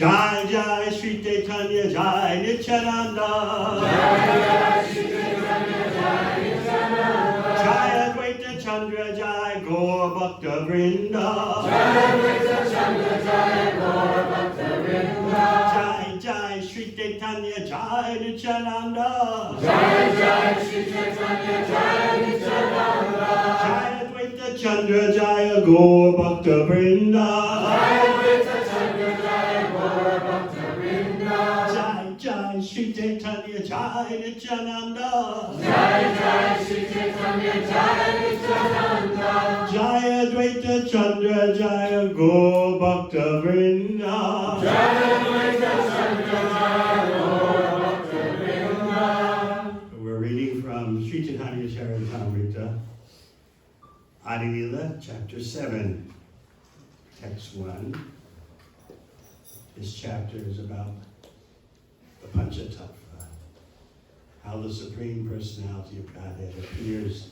Jai Jai Sri Chaitanya Jai Nityananda. Jai Advaita Chandra Jai Gaur Bhakta Vrinda. Jai Jai Sri Chaitanya Jai Nityananda. Jai Advaita Chandra Jai Gaur Bhakta Vrinda. Jai Jai Sri Chaitanya Jai Nityananda. Jai Advaita Chandra Jai Gaur Bhakta Vrinda. We're reading from Sri Chaitanya Charitamrita, Adi Lila, chapter 7, text 1. This chapter is about the Panchatattva, how the Supreme Personality of Godhead appears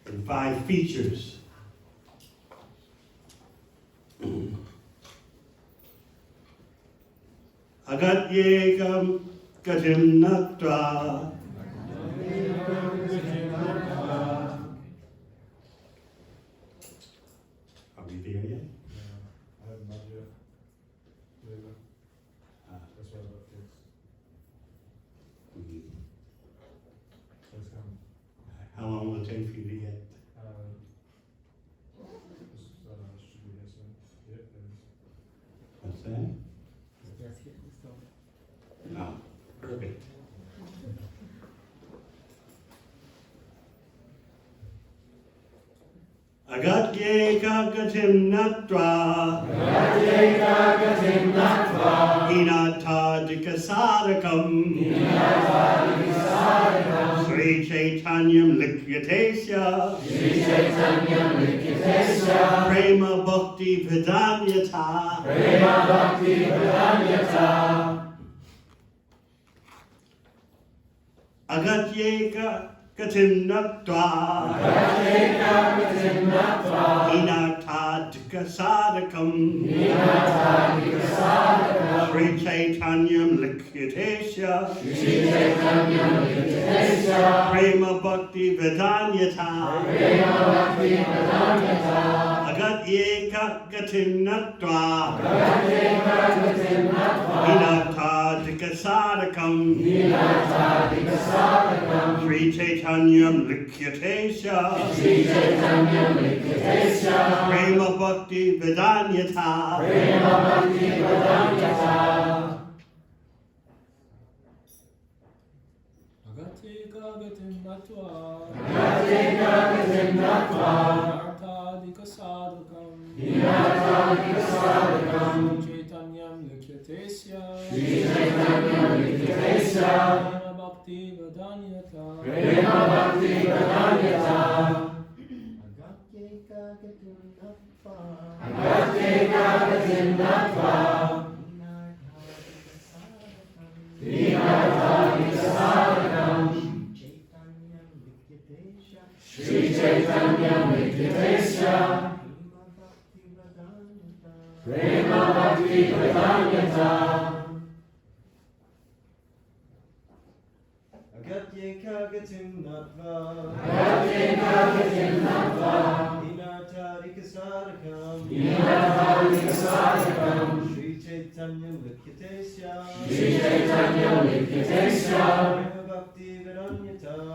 in 5 features. Agatyekam gatim natva. Are we there yet? I have not yet. That's why I got fixed. That's coming. How long will it take for you to get? Should be here soon. Yep, there is. What's that? No, perfect. Agatyeka gatim natva. Inatadika sadakam. Sri Chaitanyam Likyatesya. Prema Bhakti Vedanyata. Agatyeka gatim natva. Inatadika sadakam. Sri Chaitanyam Likyatesya. Prema Bhakti Vedanyata. Agatyeka gatim natva. Inatadika sadakam. Sri Chaitanyam Likyatesya. Prema Bhakti Vedanyata. Agatyeka gatim natva. Inatadika sadakam. Chaitanyam Likyatesya. Prema Bhakti Vedanyata. Sri Chaitanya Likyatesya. Prema Bhakti Vedanyata. Agatyeka gatim natva. Inatadika sadakam. Sri Chaitanya Likyatesya.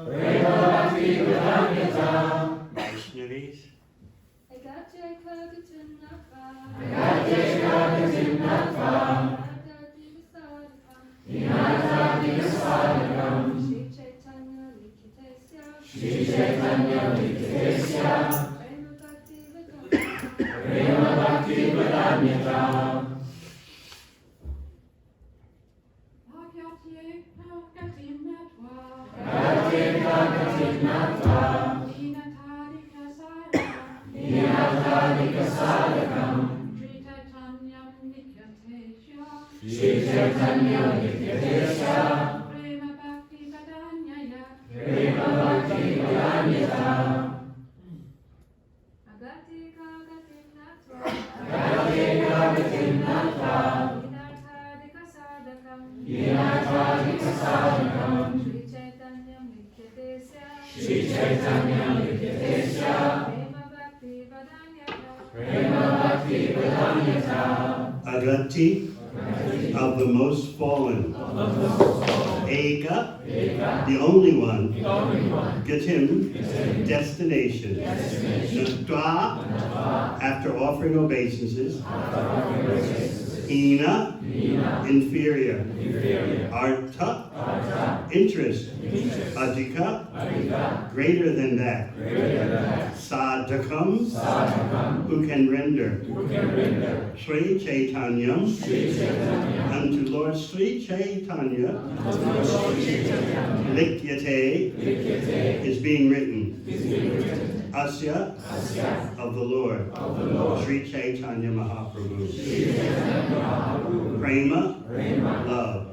Prema Bhakti Vedanyata. Vaishnavis. Agatyeka gatim natva. Inatadika sadakam. Sri Chaitanya Likyatesya. Prema Bhakti Vedanyata. Agatyeka gatim natva. Inatadika sadakam. Sri Chaitanya Likyatesya. Prema Bhakti Vedanyata. Agatyeka gatim natva. Shri Chaitanya Nikitesha, Prema Bhakti Vedanyata, Agati of the most fallen. Eka, the only one. Gatim, destination. Natva, after offering obeisances. Hina, inferior. Artha, interest. Adhika, greater than that. Sadhakam, who can render. Sri Chaitanyam, unto Lord Sri Chaitanya, Likyate, is being written. Asya, of the Lord. Sri Chaitanya Mahaprabhu. Prema, love.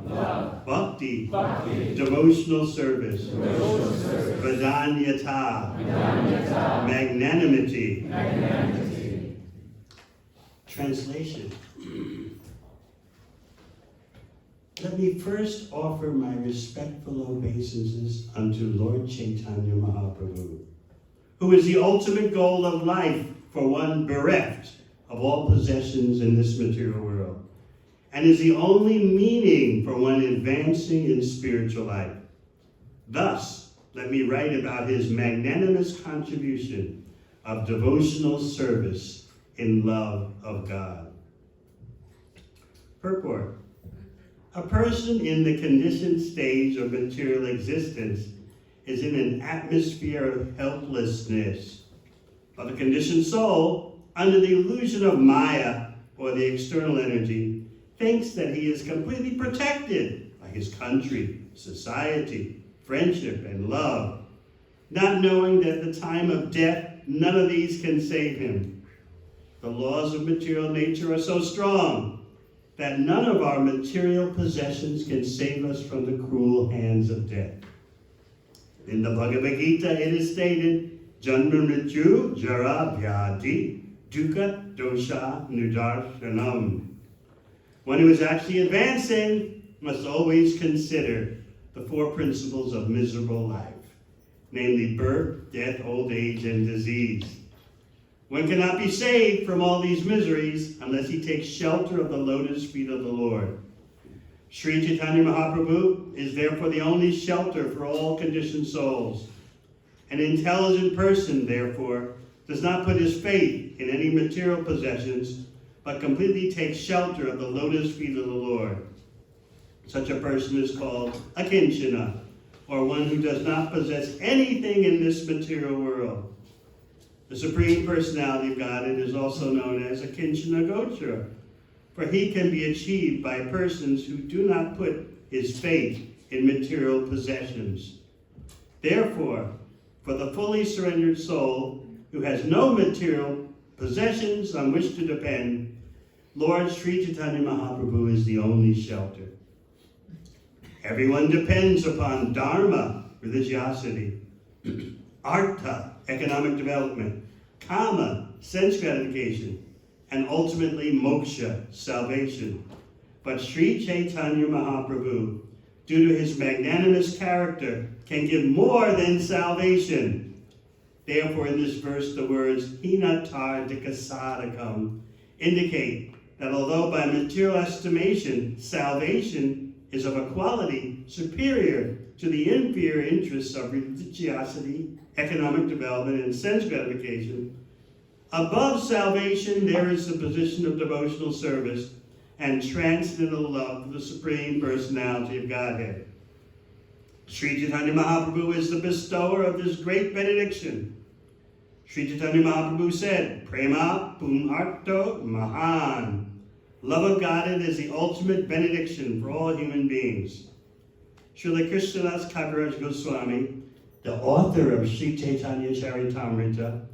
Bhakti, devotional service. Vedanyata, magnanimity. Translation. Let me first offer my respectful obeisances unto Lord Chaitanya Mahaprabhu, who is the ultimate goal of life for one bereft of all possessions in this material world, and is the only meaning for one advancing in spiritual life. Thus, let me write about his magnanimous contribution of devotional service in love of God. Purport. A person in the conditioned stage of material existence is in an atmosphere of helplessness. But the conditioned soul, under the illusion of Maya, or the external energy, thinks that he is completely protected by his country, society, friendship, and love, not knowing that at the time of death, none of these can save him. The laws of material nature are so strong that none of our material possessions can save us from the cruel hands of death. In the Bhagavad Gita, it is stated, Janma Mrityu Jara Vyadi Dukkha Dosha Nudarshanam. One who is actually advancing must always consider the four principles of miserable life, namely birth, death, old age, and disease. One cannot be saved from all these miseries unless he takes shelter of the lotus feet of the Lord. Sri Chaitanya Mahaprabhu is therefore the only shelter for all conditioned souls. An intelligent person, therefore, does not put his faith in any material possessions, but completely takes shelter of the lotus feet of the Lord. Such a person is called a kinchana, or one who does not possess anything in this material world. The Supreme Personality of Godhead is also known as a kinchana gochara, for he can be achieved by persons who do not put his faith in material possessions. Therefore, for the fully surrendered soul who has no material possessions on which to depend, Lord Sri Chaitanya Mahaprabhu is the only shelter. Everyone depends upon dharma, religiosity, artha, economic development, kama, sense gratification, and ultimately moksha, salvation. But Sri Chaitanya Mahaprabhu, due to his magnanimous character, can give more than salvation. Therefore, in this verse, the words hinatar dikasadakam indicate that although by material estimation, salvation is of a quality superior to the inferior interests of religiosity, economic development, and sense gratification, above salvation there is the position of devotional service and transcendental love for the Supreme Personality of Godhead. Sri Chaitanya Mahaprabhu is the bestower of this great benediction. Sri Chaitanya Mahaprabhu said, Prema Pumarto Mahan. Love of Godhead is the ultimate benediction for all human beings. Srila Krishnadas Kaviraj Goswami, the author of Sri Chaitanya Charitamrita,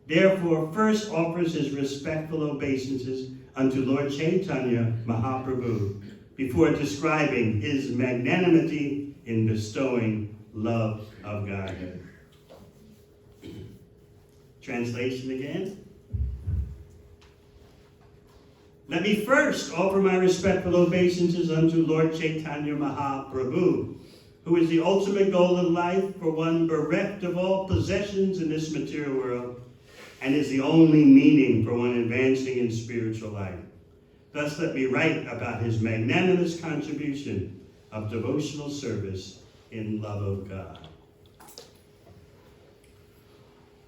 therefore first offers his respectful obeisances unto Lord Chaitanya Mahaprabhu before describing his magnanimity in bestowing love of Godhead. Translation again. Let me first offer my respectful obeisances unto Lord Chaitanya Mahaprabhu, who is the ultimate goal of life for one bereft of all possessions in this material world, and is the only meaning for one advancing in spiritual life. Thus let me write about his magnanimous contribution of devotional service in love of God.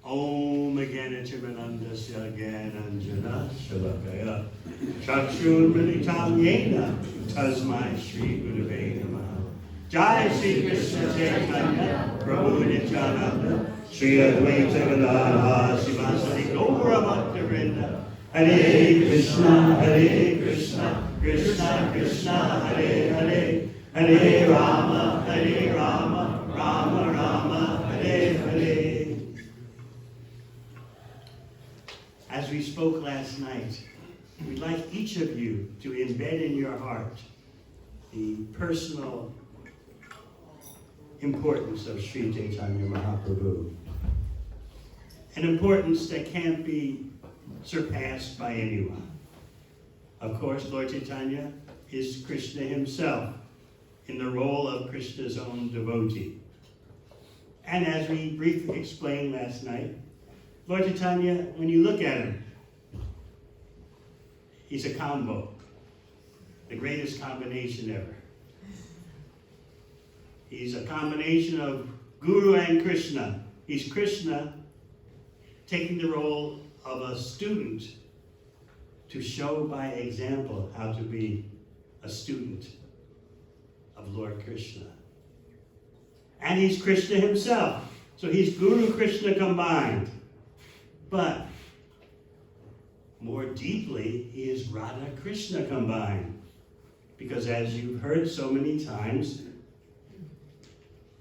Om Gyanatimanandasya Gyananjana Shalakaya Chakshur Militam Yena Tasmai Shri Gurave Namaha. Jai Shri Krishna Chaitanya Prabhu Nityananda Shri Advaita Gadadhara Sivasati Gaura Bhakta Vrinda. Hare Krishna, Krishna Krishna, Hare Hare, Hare Rama, Rama Rama, Hare Hare. As we spoke last night, we'd like each of you to embed in your heart the personal importance of Sri Chaitanya Mahaprabhu. An importance that can't be surpassed by anyone. Of course, Lord Chaitanya is Krishna himself in the role of Krishna's own devotee. And as we briefly explained last night, Lord Chaitanya, when you look at him, he's a combo, the greatest combination ever. He's a combination of Guru and Krishna. He's Krishna taking the role of a student to show by example how to be a student of Lord Krishna. And he's Krishna himself. So he's Guru Krishna combined. But more deeply, he is Radha Krishna combined. Because as you've heard so many times,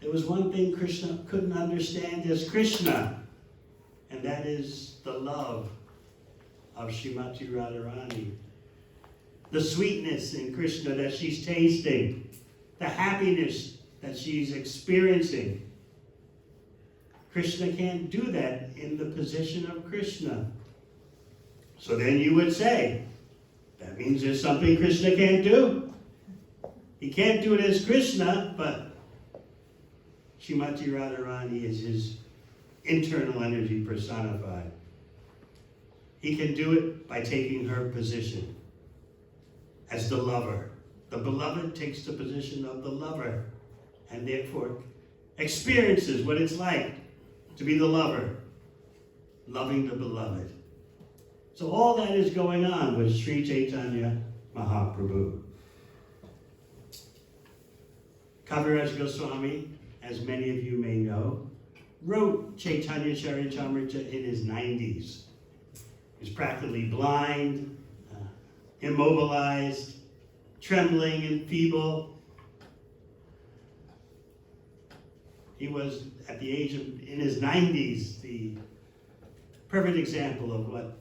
there was one thing Krishna couldn't understand as Krishna, and that is the love of Srimati Radharani. The sweetness in Krishna that she's tasting, the happiness that she's experiencing. Krishna can't do that in the position of Krishna. So then you would say, that means there's something Krishna can't do. He can't do it as Krishna, but Srimati Radharani is his internal energy personified. He can do it by taking her position as the lover. The beloved takes the position of the lover and therefore experiences what it's like to be the lover, loving the beloved. So all that is going on with Sri Chaitanya Mahaprabhu. Kaviraj Goswami, as many of you may know, wrote Chaitanya Charitamrita in his 90s. He was practically blind, immobilized, trembling and feeble. He was, at the age of, in his 90s, the perfect example of what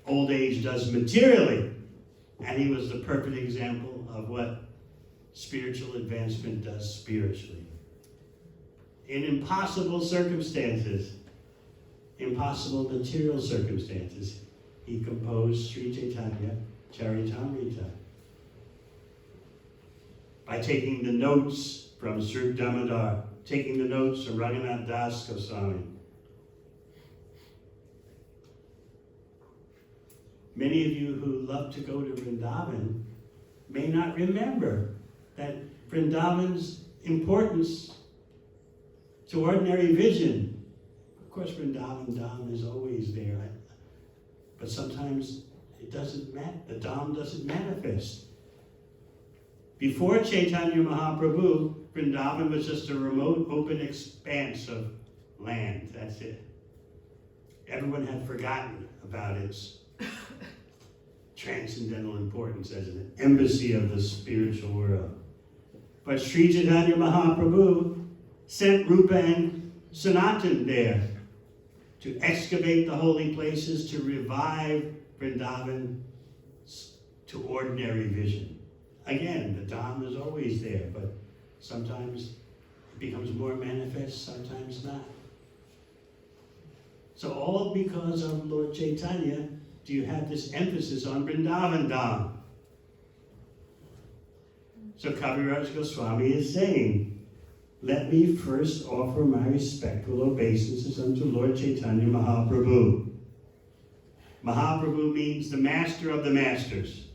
old age does materially. And he was the perfect example of what spiritual advancement does spiritually. In impossible circumstances, impossible material circumstances, he composed Sri Chaitanya Charitamrita. By taking the notes from Sri Damodar, taking the notes from Raghunath Das Goswami. Many of you who love to go to Vrindavan may not remember that Vrindavan's importance to ordinary vision. Of course, Vrindavan Dham is always there, but sometimes it doesn't the Dham doesn't manifest. Before Chaitanya Mahaprabhu, Vrindavan was just a remote, open expanse of land. That's it. Everyone had forgotten about its transcendental importance as an embassy of the spiritual world. But Sri Chaitanya Mahaprabhu sent Rupa and Sanatan there to excavate the holy places, to revive Vrindavan to ordinary vision. Again, the Dham is always there, but sometimes it becomes more manifest, sometimes not. So all because of Lord Chaitanya do you have this emphasis on Vrindavan Dham. So Kaviraj Goswami is saying let me first offer my respectful obeisances unto Lord Chaitanya Mahaprabhu. Mahaprabhu means the master of the masters.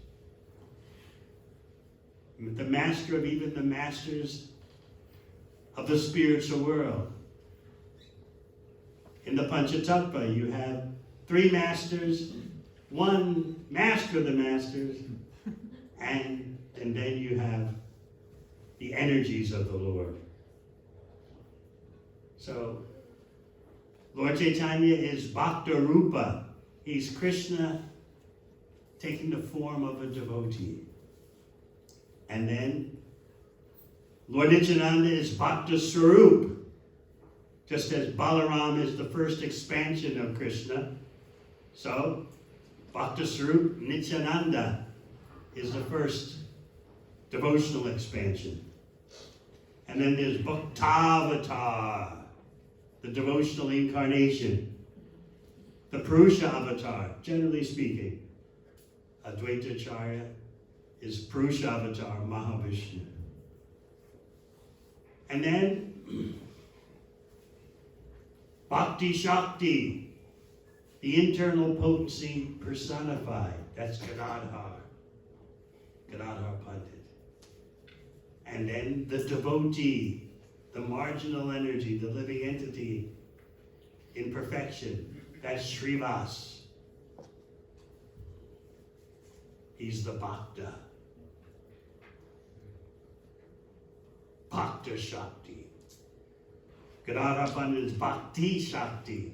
The master of even the masters of the spiritual world. In the Panchatattva, you have 3 masters, 1 master of the masters, and then you have the energies of the Lord. So, Lord Chaitanya is Bhakta Rupa. He's Krishna taking the form of a devotee. And then Lord Nityananda is Bhakta Swarup. Just as Balaram is the first expansion of Krishna, so Bhakta Swarup Nityananda is the first devotional expansion. And then there's Bhaktavatar, the devotional incarnation. The Purusha avatar, generally speaking, Advaita Acharya is Purusha avatar, Mahavishnu. And then Bhakti Shakti, the internal potency personified. That's Gadadhar Pandit. And then the devotee, the marginal energy, the living entity in perfection. That's Srivas. He's the Bhakta. Bhakta Shakti. Gadadhar Pandit is Bhakti Shakti,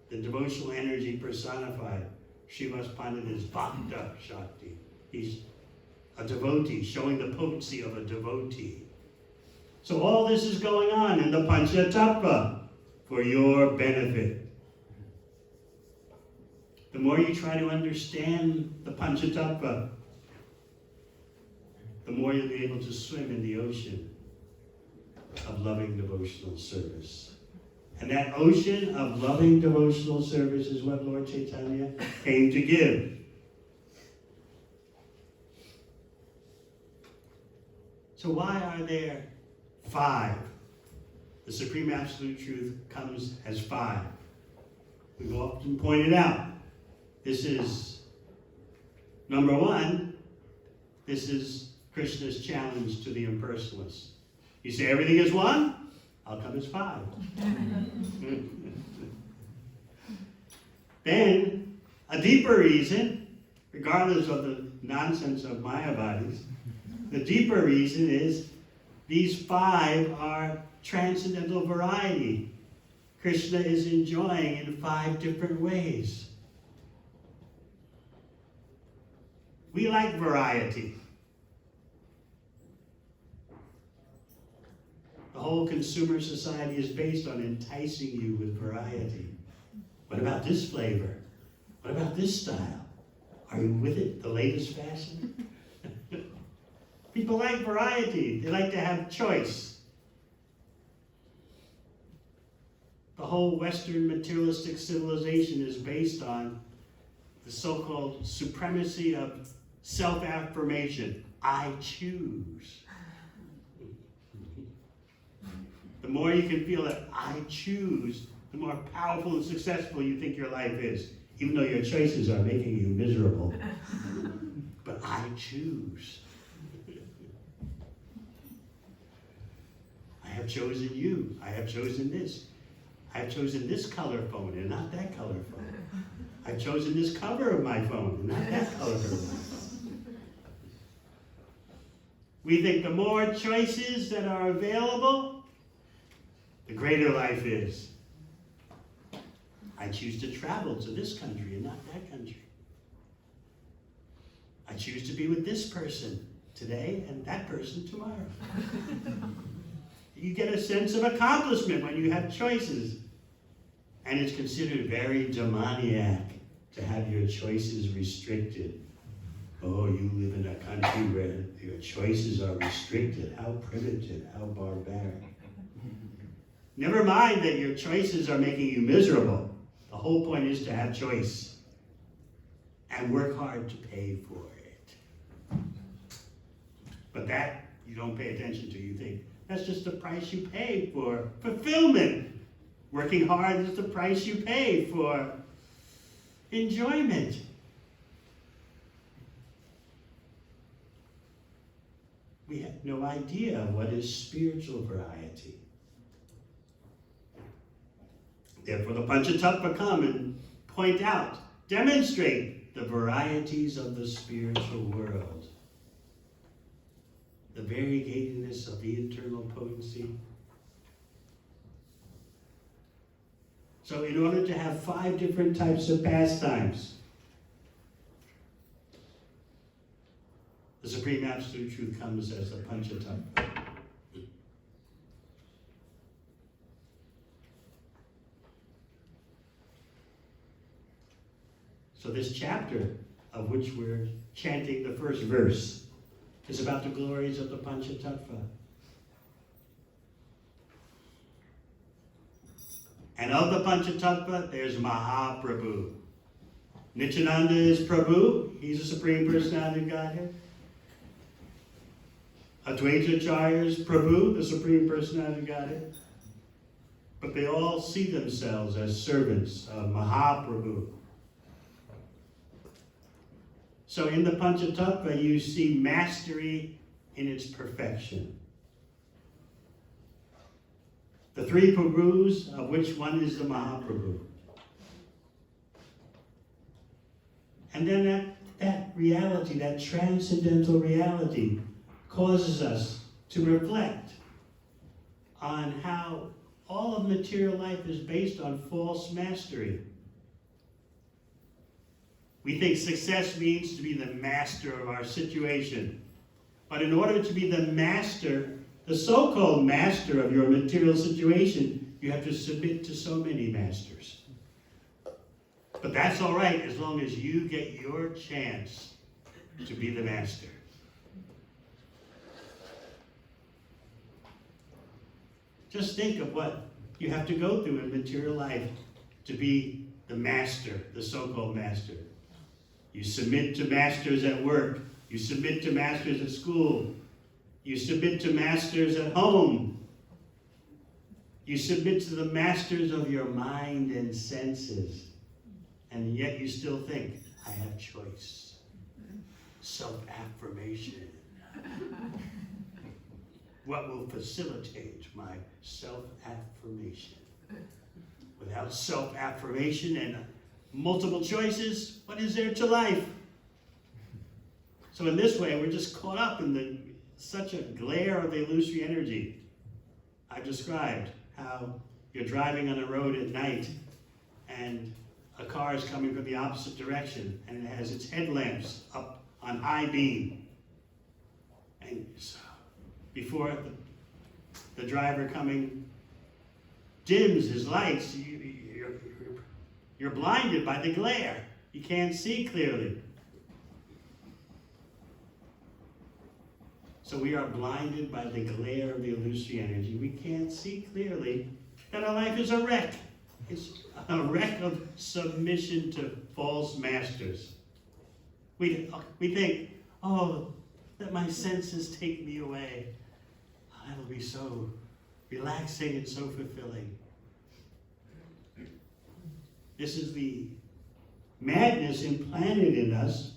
the devotional energy personified. Srivas Pandit is Bhakta Shakti. He's a devotee, showing the potency of a devotee. So all this is going on in the Panchatattva for your benefit. The more you try to understand the Panchatattva, the more you'll be able to swim in the ocean of loving devotional service. And that ocean of loving devotional service is what Lord Chaitanya came to give. So why are there 5? The Supreme Absolute Truth comes as 5. We've often pointed out, this is, number 1, this is Krishna's challenge to the impersonalists. You say everything is 1, I'll come as 5. Then, a deeper reason, regardless of the nonsense of Mayavadis, the deeper reason is these 5 are transcendental variety. Krishna is enjoying in 5 different ways. We like variety. The whole consumer society is based on enticing you with variety. What about this flavor? What about this style? Are you with it? The latest fashion? People like variety. They like to have choice. The whole Western materialistic civilization is based on the so-called supremacy of self-affirmation. I choose. The more you can feel that I choose, the more powerful and successful you think your life is, even though your choices are making you miserable. But I choose. I have chosen you. I have chosen this. I have chosen this color phone and not that color phone. I've chosen this cover of my phone and not that color of my phone. We think the more choices that are available, the greater life is. I choose to travel to this country and not that country. I choose to be with this person today and that person tomorrow. You get a sense of accomplishment when you have choices. And it's considered very demoniac to have your choices restricted. Oh, you live in a country where your choices are restricted. How primitive, how barbaric. Never mind that your choices are making you miserable. The whole point is to have choice and work hard to pay for it. But that you don't pay attention to. You think, That's just the price you pay for fulfillment. Working hard is the price you pay for enjoyment. We have no idea what is spiritual variety. Therefore, the Panchatattva come and point out, demonstrate the varieties of the spiritual world. The variegatedness of the internal potency. So in order to have 5 different types of pastimes, the Supreme Absolute Truth comes as the Panchatattva. So this chapter, of which we're chanting the first verse, is about the glories of the Panchatattva. And of the Panchatattva, there's Mahaprabhu. Nityananda is Prabhu. He's the Supreme Personality of Godhead. Advaita Acharya is Prabhu, the Supreme Personality of Godhead. But they all see themselves as servants of Mahaprabhu. So in the Panchatattva, you see mastery in its perfection. The 3 Prabhus, of which one is the Mahaprabhu. And then that reality, that transcendental reality, causes us to reflect on how all of material life is based on false mastery. We think success means to be the master of our situation. But in order to be the master, the so-called master of your material situation, you have to submit to so many masters. But that's all right as long as you get your chance to be the master. Just think of what you have to go through in material life to be the master, the so-called master. You submit to masters at work. You submit to masters at school. You submit to masters at home. You submit to the masters of your mind and senses. And yet you still think, I have choice. Self-affirmation. What will facilitate my self-affirmation? Without self-affirmation and multiple choices, what is there to life? So in this way, we're just caught up in such a glare of the illusory energy. I've described how you're driving on a road at night and a car is coming from the opposite direction and it has its headlamps up on high beam. And so before the driver coming dims his lights, you're blinded by the glare. You can't see clearly. So we are blinded by the glare of the illusory energy. We can't see clearly that our life is a wreck. It's a wreck of submission to false masters. We think, oh, let my senses take me away. That'll be so relaxing and so fulfilling. This is the madness implanted in us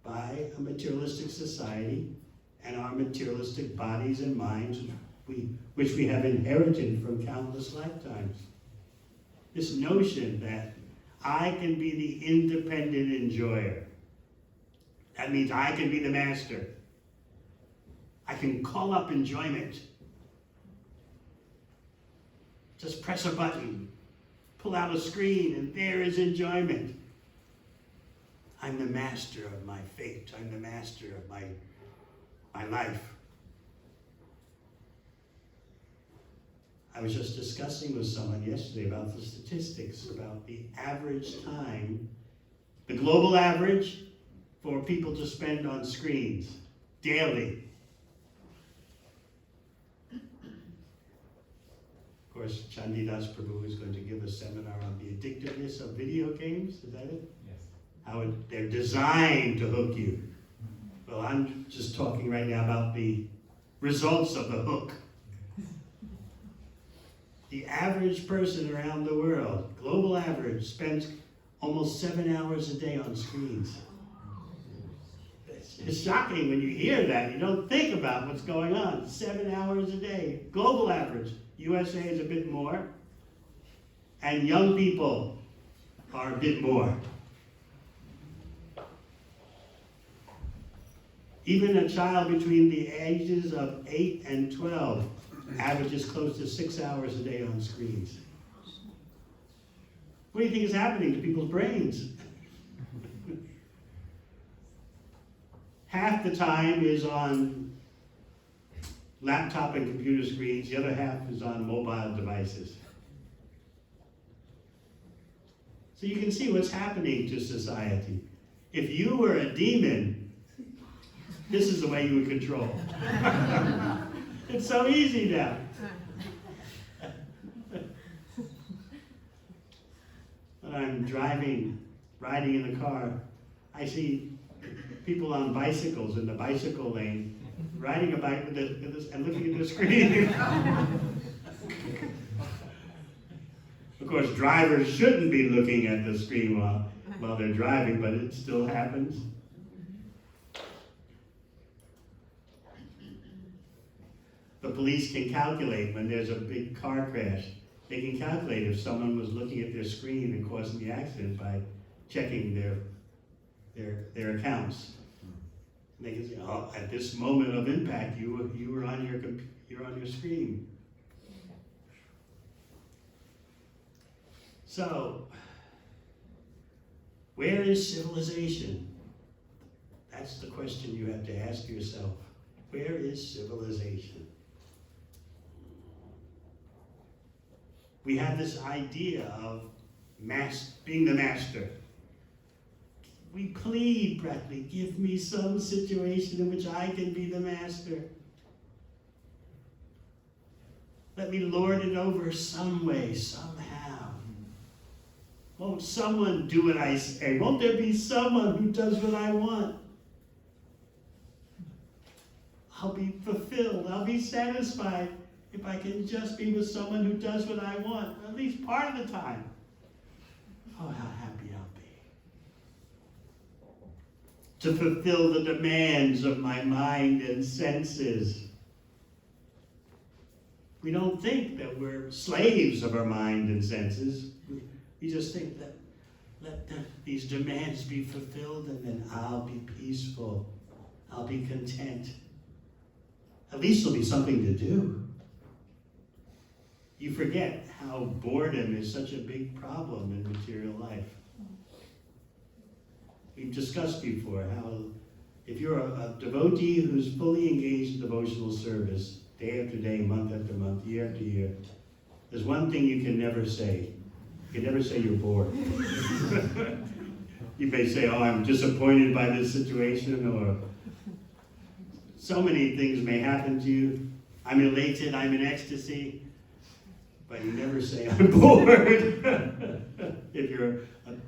by a materialistic society and our materialistic bodies and minds, which we have inherited from countless lifetimes. This notion that I can be the independent enjoyer. That means I can be the master. I can call up enjoyment. Just press a button, pull out a screen, and there is enjoyment. I'm the master of my fate. I'm the master of my life. I was just discussing with someone yesterday about the statistics, about the average time, the global average for people to spend on screens daily. Of course, Chandidas Prabhu is going to give a seminar on the addictiveness of video games. Is that it? Yes. How they're designed to hook you. Well, I'm just talking right now about the results of the hook. The average person around the world, global average, spends almost 7 hours a day on screens. It's shocking when you hear that. You don't think about what's going on. 7 hours a day, global average. USA is a bit more. And young people are a bit more. Even a child between the ages of 8 and 12 averages close to 6 hours a day on screens. What do you think is happening to people's brains? Half the time is on laptop and computer screens, the other half is on mobile devices. So you can see what's happening to society. If you were a demon, this is the way you would control. It's so easy now. When I'm riding in the car, I see people on bicycles in the bicycle lane, riding a bike with this, and looking at the screen. Of course, drivers shouldn't be looking at the screen while they're driving, but it still happens. The police can calculate when there's a big car crash. They can calculate if someone was looking at their screen and causing the accident by checking their accounts. And they can say, "Oh, at this moment of impact, you were on your screen." So, where is civilization? That's the question you have to ask yourself. Where is civilization? We have this idea of being the master. We plead practically, give me some situation in which I can be the master. Let me lord it over some way, somehow. Won't someone do what I say? Won't there be someone who does what I want? I'll be fulfilled. I'll be satisfied if I can just be with someone who does what I want, at least part of the time. Oh, how happy I'll be. To fulfill the demands of my mind and senses. We don't think that we're slaves of our mind and senses. We just think that let these demands be fulfilled and then I'll be peaceful. I'll be content. At least there'll be something to do. You forget how boredom is such a big problem in material life. We've discussed before how if you're a devotee who's fully engaged in devotional service, day after day, month after month, year after year, there's one thing you can never say. You can never say you're bored. You may say, oh, I'm disappointed by this situation, or so many things may happen to you. I'm elated, I'm in ecstasy. But you never say, I'm bored. If you're an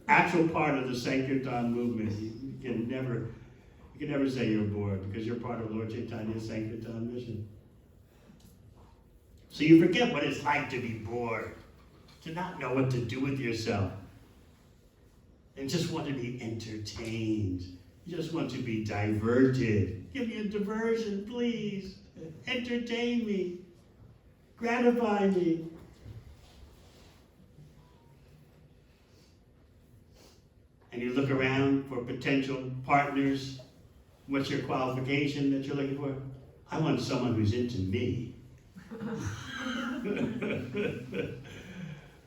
actual part of the Sankirtan movement, you can never say you're bored because you're part of Lord Chaitanya's Sankirtan mission. So you forget what it's like to be bored, to not know what to do with yourself, and just want to be entertained. You just want to be diverted. Give me a diversion, please. Entertain me. Gratify me. And you look around for potential partners. What's your qualification that you're looking for? I want someone who's into me.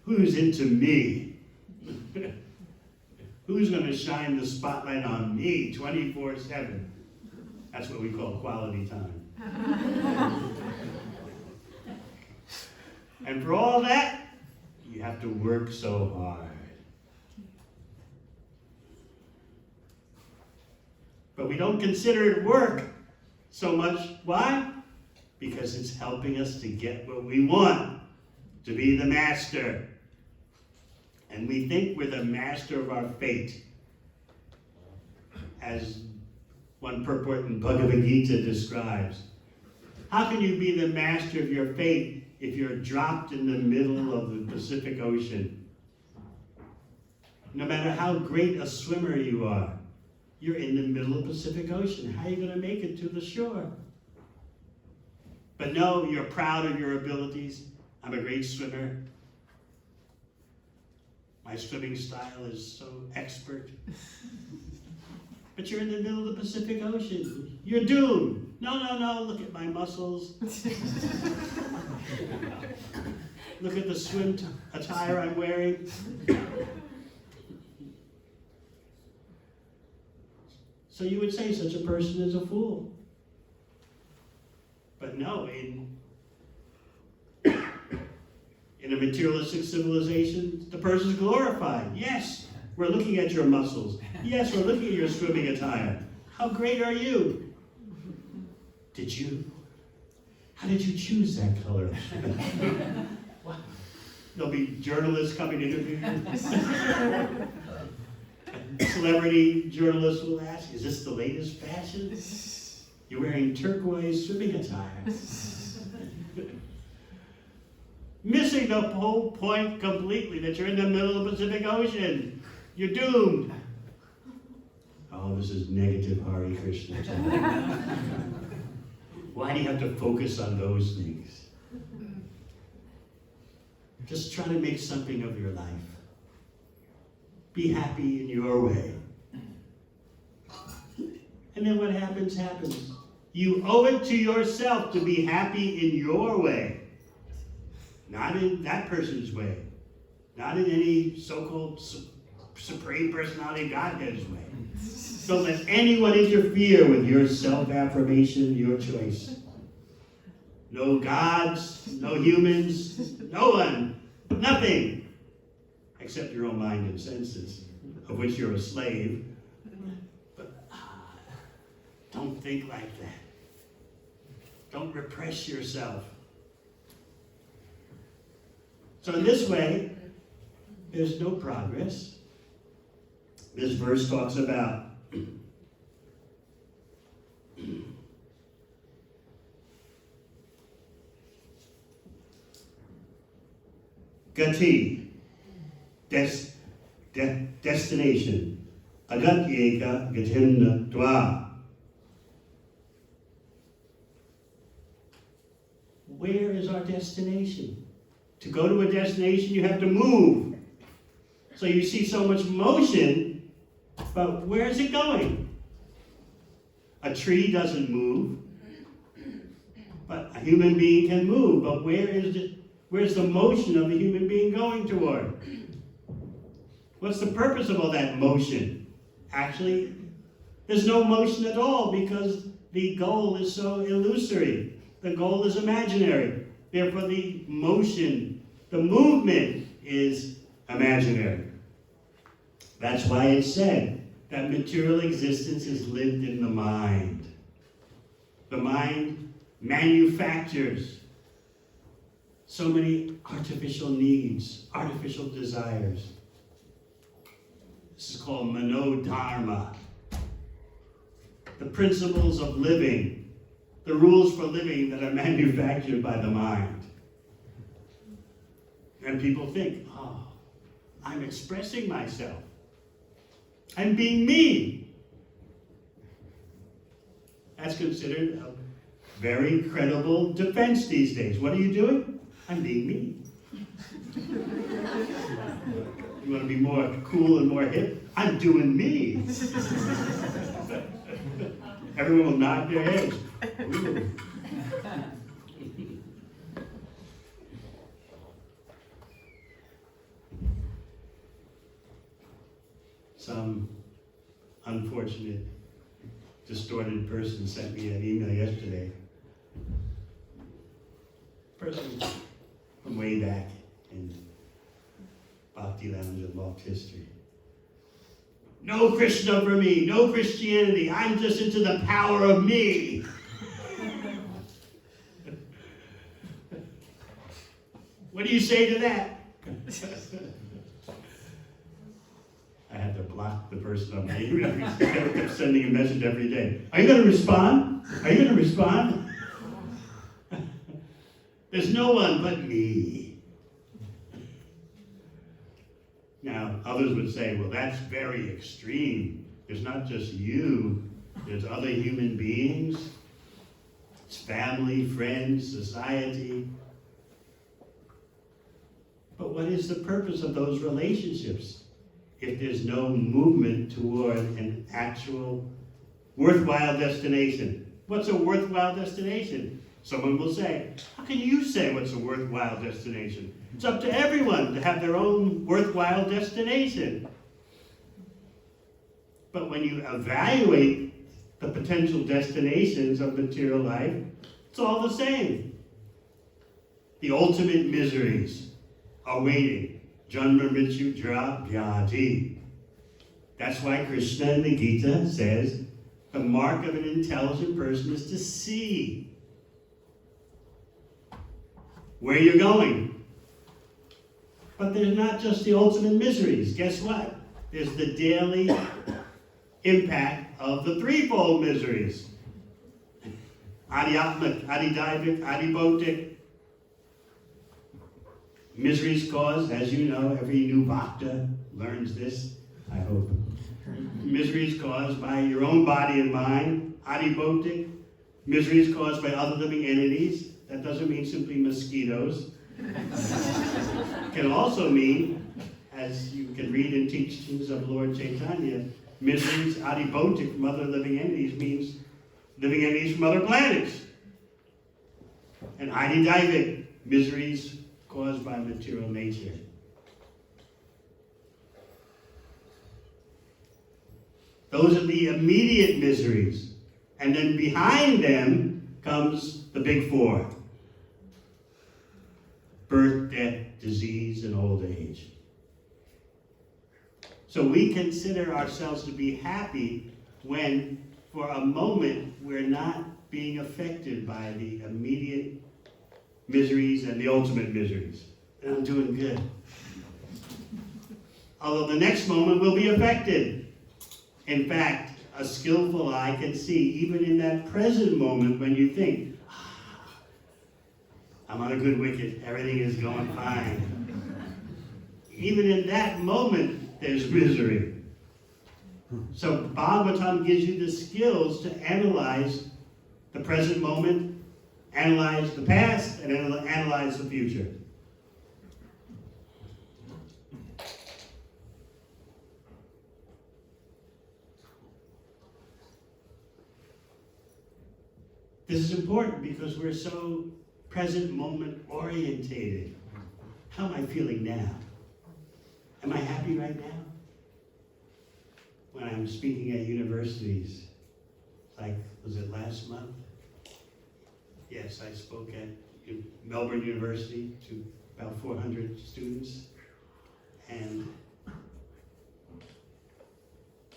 Who's into me? Who's going to shine the spotlight on me 24/7? That's what we call quality time. And for all that, you have to work so hard. But we don't consider it work so much. Why? Because it's helping us to get what we want, to be the master. And we think we're the master of our fate. As one purport in Bhagavad Gita describes. How can you be the master of your fate if you're dropped in the middle of the Pacific Ocean. No matter how great a swimmer you are, you're in the middle of the Pacific Ocean. How are you going to make it to the shore? But no, you're proud of your abilities. I'm a great swimmer. My swimming style is so expert. But you're in the middle of the Pacific Ocean. You're doomed. No, look at my muscles. Look at the swim attire I'm wearing. So you would say such a person is a fool. But no, in a materialistic civilization, the person's glorified. Yes, we're looking at your muscles. Yes, we're looking at your swimming attire. How great are you? How did you choose that color? There'll be journalists coming to interview you. Celebrity journalists will ask, is this the latest fashion? You're wearing turquoise swimming attire. Missing the whole point completely, that you're in the middle of the Pacific Ocean. You're doomed. Oh, this is negative Hare Krishna. Why do you have to focus on those things? Just try to make something of your life. Be happy in your way. And then what happens, happens. You owe it to yourself to be happy in your way. Not in that person's way. Not in any so-called supreme personality Godhead's way. Don't let anyone interfere with your self-affirmation, your choice. No gods, no humans, no one, nothing, except your own mind and senses, of which you're a slave. But don't think like that. Don't repress yourself. So in this way, there's no progress. This verse talks about Gati, destination. Agatyeka gatinna dwa. Where is our destination? To go to a destination, you have to move. So you see so much motion, but where is it going? A tree doesn't move, but a human being can move. But where's the motion of the human being going toward? What's the purpose of all that motion? Actually, there's no motion at all because the goal is so illusory. The goal is imaginary. Therefore, the motion, the movement is imaginary. That's why it's said that material existence is lived in the mind. The mind manufactures so many artificial needs, artificial desires. This is called manodharma. The principles of living, the rules for living that are manufactured by the mind. And people think, oh, I'm expressing myself. I'm being me. That's considered a very credible defense these days. What are you doing? I'm being me. You want to be more cool and more hip? I'm doing me. Everyone will nod their heads. Ooh. Some unfortunate, distorted person sent me an email yesterday. Person from way back in Bhakti Lounge of Lost History. No Krishna for me, no Christianity. I'm just into the power of me. What do you say to that? I had to block the person on my email. He kept sending a message every day. Are you going to respond? Are you going to respond? There's no one but me. Now, others would say, well, that's very extreme. There's not just you, there's other human beings. It's family, friends, society. But what is the purpose of those relationships if there's no movement toward an actual worthwhile destination? What's a worthwhile destination? Someone will say, how can you say what's a worthwhile destination? It's up to everyone to have their own worthwhile destination. But when you evaluate the potential destinations of material life, it's all the same. The ultimate miseries are waiting. Janma Mrityu Jara Vyadhi. That's why Krishna in the Gita says the mark of an intelligent person is to see where you're going. But there's not just the ultimate miseries. Guess what? There's the daily impact of the threefold miseries. Adhyatmic, adhidaivic, adhibautic. Miseries caused, as you know, every new bhakta learns this, I hope. Miseries caused by your own body and mind, adhibautic. Miseries caused by other living entities. That doesn't mean simply mosquitoes. It can also mean, as you can read in teachings of Lord Chaitanya, miseries adhibautic from other living entities means living entities from other planets. And adhidaivic, miseries caused by material nature. Those are the immediate miseries. And then behind them comes the big four. Birth, death, disease, and old age. So we consider ourselves to be happy when, for a moment, we're not being affected by the immediate miseries and the ultimate miseries. And I'm doing good. Although the next moment will be affected. In fact, a skillful eye can see, even in that present moment when you think, I'm on a good wicket, everything is going fine. Even in that moment, there's misery. So Bhagavatam gives you the skills to analyze the present moment, analyze the past, and analyze the future. This is important because we're so present moment orientated. How am I feeling now? Am I happy right now? When I'm speaking at universities, like, was it last month? Yes, I spoke at Melbourne University to about 400 students. And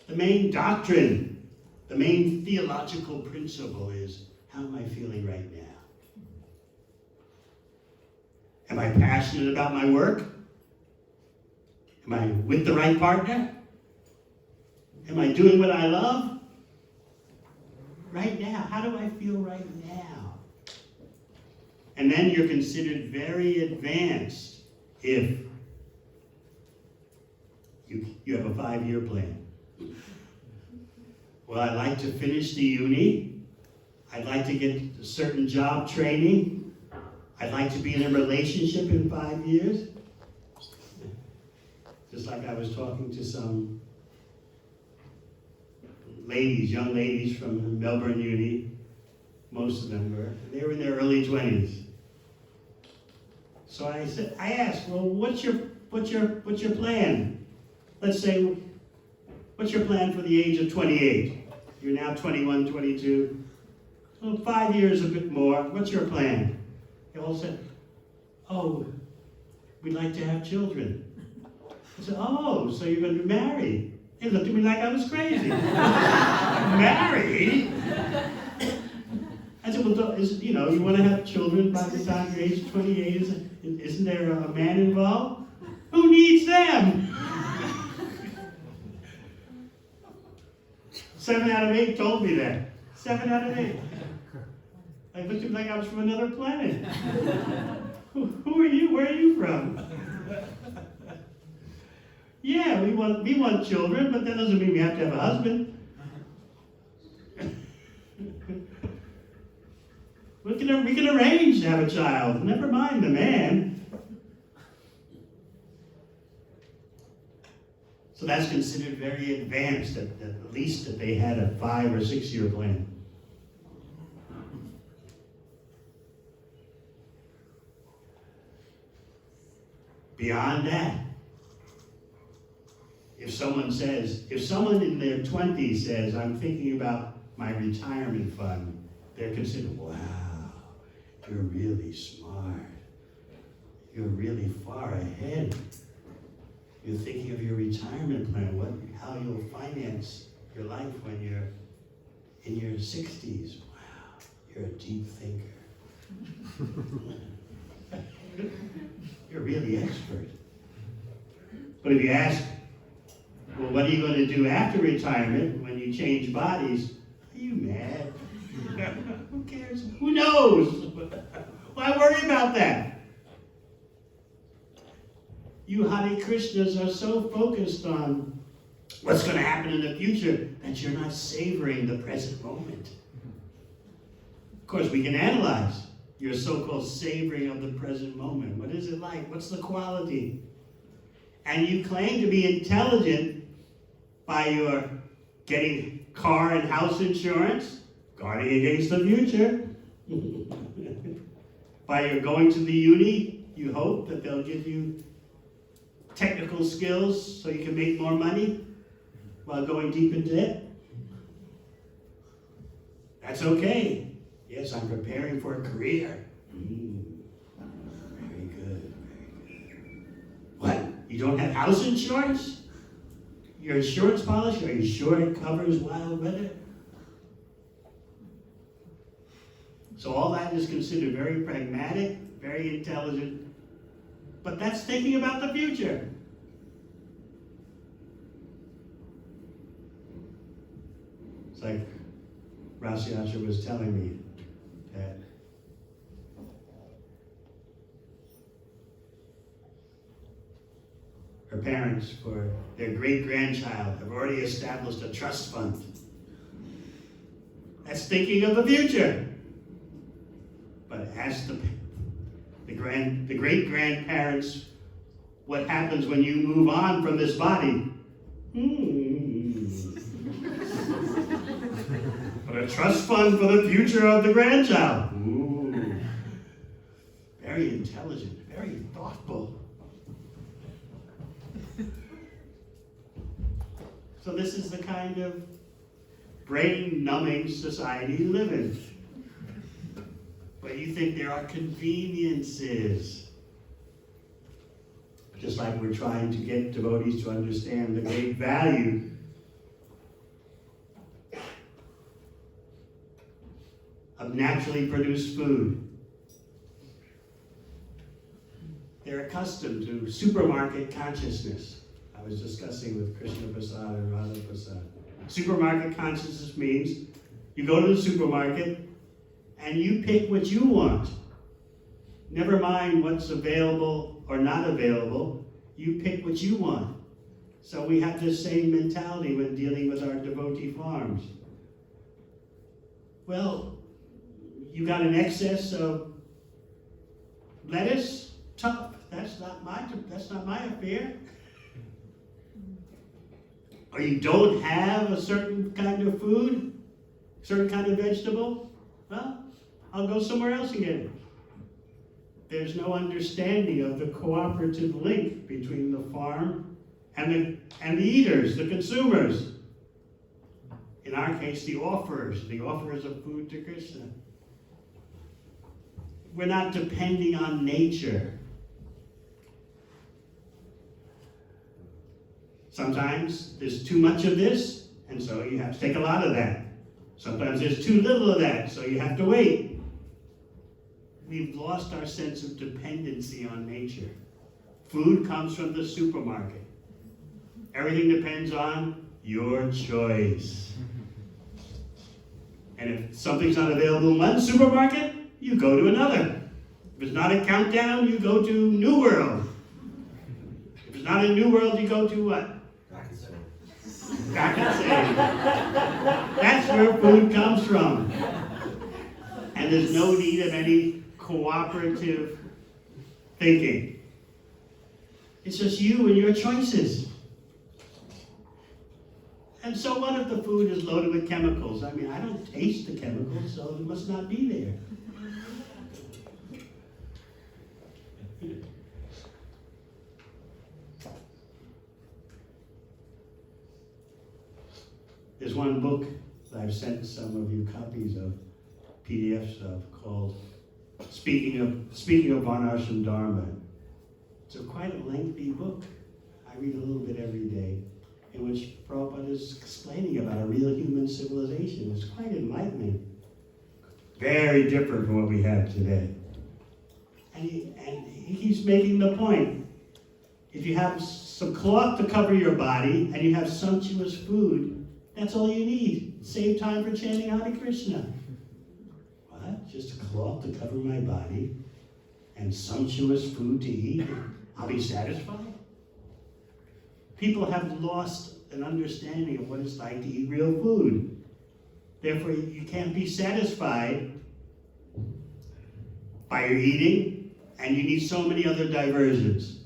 the main doctrine, the main theological principle is, how am I feeling right now? Am I passionate about my work? Am I with the right partner? Am I doing what I love? Right now, how do I feel right now? And then you're considered very advanced if you have a 5-year plan. Well, I'd like to finish the uni. I'd like to get a certain job training. I'd like to be in a relationship in 5 years. Just like I was talking to some ladies, young ladies from Melbourne Uni. Most of them they were in their early 20s. So I asked, well, what's your plan? Let's say, what's your plan for the age of 28? You're now 21, 22. So 5 years, a bit more. What's your plan? They all said, oh, we'd like to have children. I said, oh, so you're going to marry? They looked at me like I was crazy. Married? I said, well, you want to have children by the time you're age 28? Isn't there a man involved? Who needs them? 7 out of 8 told me that. 7 out of 8. I looked at me like I was from another planet. Who are you? Where are you from? Yeah, we want children, but that doesn't mean we have to have a husband. We can arrange to have a child. Never mind the man. So that's considered very advanced, at least that they had a 5 or 6 year plan. Beyond that, if someone in their 20s says, I'm thinking about my retirement fund, they're considered, wow, you're really smart. You're really far ahead. You're thinking of your retirement plan, how you'll finance your life when you're in your 60s. Wow, you're a deep thinker. You're really expert. But if you ask, well, what are you going to do after retirement when you change bodies? Are you mad? Who cares? Who knows? Why worry about that? You Hare Krishnas are so focused on what's going to happen in the future that you're not savoring the present moment. Of course, we can analyze your so-called savoring of the present moment. What is it like? What's the quality? And you claim to be intelligent by your getting car and house insurance, guarding against the future. By your going to the uni, you hope that they'll give you technical skills so you can make more money while going deep in debt. That's okay. Yes, I'm preparing for a career. Very good, very good. What? You don't have house insurance? Your insurance policy, are you sure it covers wild weather? So all that is considered very pragmatic, very intelligent, but that's thinking about the future. It's like Rasyasha was telling me that her parents, for their great-grandchild, have already established a trust fund. That's thinking of the future. But ask the great-grandparents what happens when you move on from this body. But a trust fund for the future of the grandchild. Ooh. Very intelligent, very thoughtful. So this is the kind of brain-numbing society you live in. But you think there are conveniences. Just like we're trying to get devotees to understand the great value of naturally produced food. They're accustomed to supermarket consciousness. I was discussing with Krishna Prasad and Radha Prasad. Supermarket consciousness means you go to the supermarket and you pick what you want. Never mind what's available or not available, you pick what you want. So we have this same mentality when dealing with our devotee farms. Well, you got an excess of lettuce? Tough. That's not my affair. Or you don't have a certain kind of food, certain kind of vegetable? Well, I'll go somewhere else and get it. There's no understanding of the cooperative link between the farm and the eaters, the consumers. In our case, the offerers of food to Krishna. We're not depending on nature. Sometimes there's too much of this, and so you have to take a lot of that. Sometimes there's too little of that, so you have to wait. We've lost our sense of dependency on nature. Food comes from the supermarket. Everything depends on your choice. And if something's not available in one supermarket, you go to another. If it's not a Countdown, you go to New World. If it's not a New World, you go to what? Back and Save. That's where food comes from. And there's no need of any cooperative thinking. It's just you and your choices. And so what if the food is loaded with chemicals? I mean, I don't taste the chemicals, so it must not be there. There's one book that I've sent some of you copies of, PDFs of, called Speaking of Varnashram Dharma. It's quite a lengthy book. I read a little bit every day, in which Prabhupada is explaining about a real human civilization. It's quite enlightening. Very different from what we have today. And he's making the point. If you have some cloth to cover your body and you have sumptuous food, that's all you need. Save time for chanting Hare Krishna. What? Just a cloth to cover my body and sumptuous food to eat? I'll be satisfied? People have lost an understanding of what it's like to eat real food. Therefore, you can't be satisfied by your eating, and you need so many other diversions.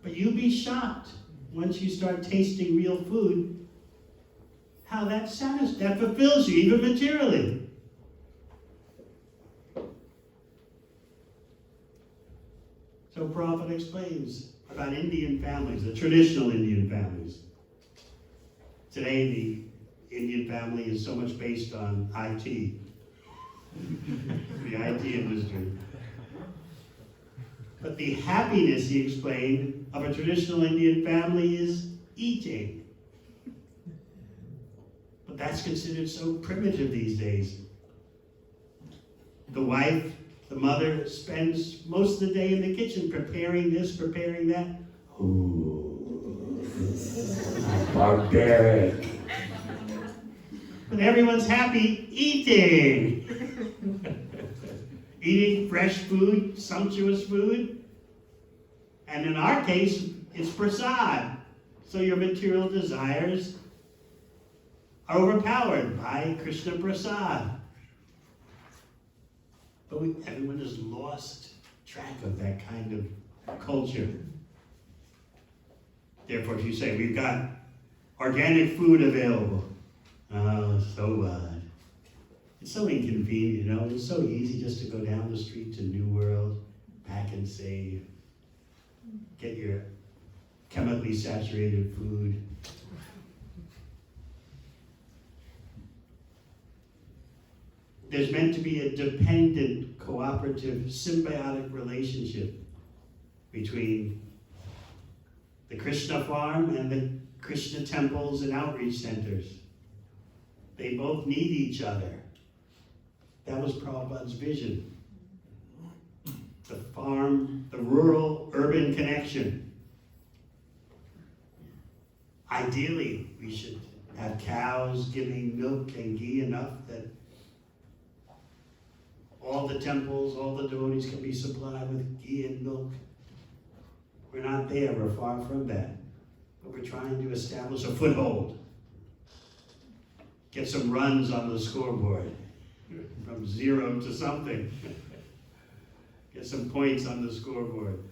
But you'll be shocked once you start tasting real food, how that fulfills you, even materially. So Prabhupada explains about Indian families, the traditional Indian families. Today, the Indian family is so much based on IT, the IT industry. But the happiness, he explained, of a traditional Indian family is eating. But that's considered so primitive these days. The wife, the mother, spends most of the day in the kitchen preparing this, preparing that. Ooh, barbaric. But everyone's happy eating. Eating fresh food, sumptuous food. And in our case, it's prasad. So your material desires are overpowered by Krishna prasad. But everyone has lost track of that kind of culture. Therefore, if you say, we've got organic food available, oh, so what? It's so inconvenient, you know? It's so easy just to go down the street to New World, Pack and Save, get your chemically saturated food. There's meant to be a dependent, cooperative, symbiotic relationship between the Krishna farm and the Krishna temples and outreach centers. They both need each other. That was Prabhupada's vision. The farm, the rural-urban connection. Ideally, we should have cows giving milk and ghee enough that all the temples, all the devotees can be supplied with ghee and milk. We're not there, we're far from that. But we're trying to establish a foothold. Get some runs on the scoreboard, from 0 to something. Get some points on the scoreboard.